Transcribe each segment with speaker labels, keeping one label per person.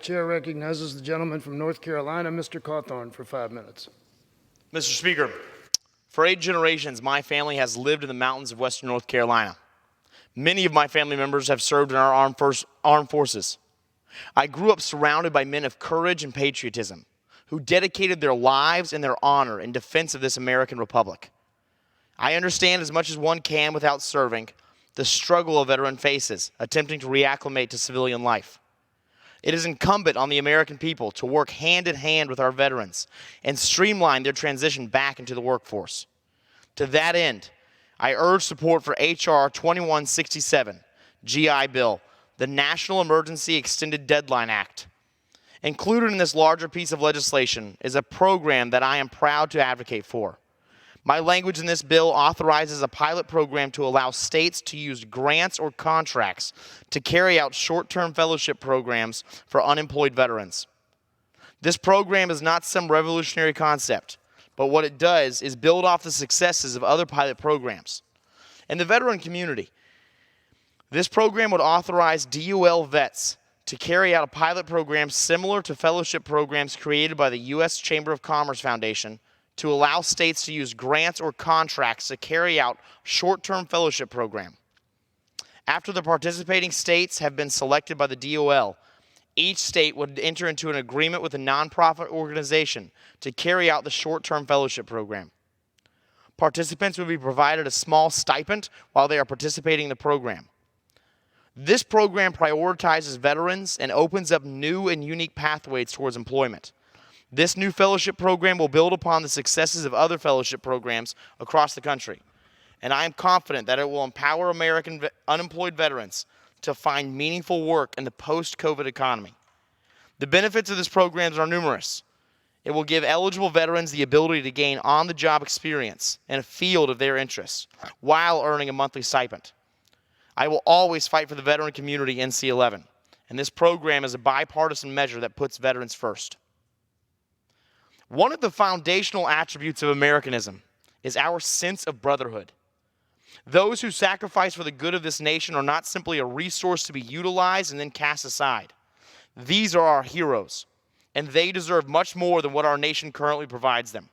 Speaker 1: Chair recognizes the gentleman from North Carolina, Mr. Cawthorn, for 5 minutes.
Speaker 2: Mr. Speaker, for 8 generations, my family has lived in the mountains of western North Carolina. Many of my family members have served in our armed forces. I grew up surrounded by men of courage and patriotism who dedicated their lives and their honor in defense of this American republic. I understand as much as one can without serving the struggle a veteran faces attempting to reacclimate to civilian life. It is incumbent on the American people to work hand in hand with our veterans and streamline their transition back into the workforce. To that end, I urge support for H.R. 2167, GI Bill, the National Emergency Extended Deadline Act. Included in this larger piece of legislation is a program that I am proud to advocate for. My language in this bill authorizes a pilot program to allow states to use grants or contracts to carry out short-term fellowship programs for unemployed veterans. This program is not some revolutionary concept, but what it does is build off the successes of other pilot programs. In the veteran community, this program would authorize DUL vets to carry out a pilot program similar to fellowship programs created by the U.S. Chamber of Commerce Foundation to allow states to use grants or contracts to carry out short-term fellowship program. After the participating states have been selected by the DOL, each state would enter into an agreement with a nonprofit organization to carry out the short-term fellowship program. Participants would be provided a small stipend while they are participating in the program. This program prioritizes veterans and opens up new and unique pathways towards employment. This new fellowship program will build upon the successes of other fellowship programs across the country, and I am confident that it will empower American unemployed veterans to find meaningful work in the post-COVID economy. The benefits of this program are numerous. It will give eligible veterans the ability to gain on-the-job experience in a field of their interests while earning a monthly stipend. I will always fight for the veteran community in C11, and this program is a bipartisan measure that puts veterans first. One of the foundational attributes of Americanism is our sense of brotherhood. Those who sacrifice for the good of this nation are not simply a resource to be utilized and then cast aside. These are our heroes, and they deserve much more than what our nation currently provides them.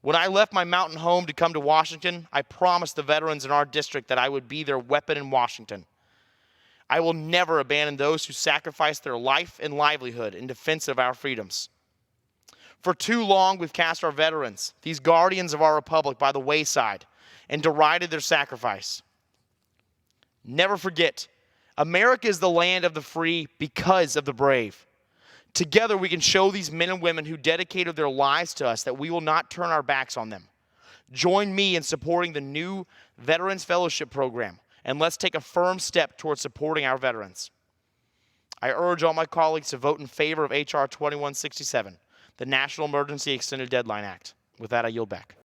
Speaker 2: When I left my mountain home to come to Washington, I promised the veterans in our district that I would be their weapon in Washington. I will never abandon those who sacrifice their life and livelihood in defense of our freedoms. For too long, we've cast our veterans, these guardians of our republic, by the wayside and derided their sacrifice. Never forget, America is the land of the free because of the brave. Together, we can show these men and women who dedicated their lives to us that we will not turn our backs on them. Join me in supporting the new Veterans Fellowship Program, and let's take a firm step towards supporting our veterans. I urge all my colleagues to vote in favor of H.R. 2167. The National Emergency Extended Deadline Act. With that, I yield back.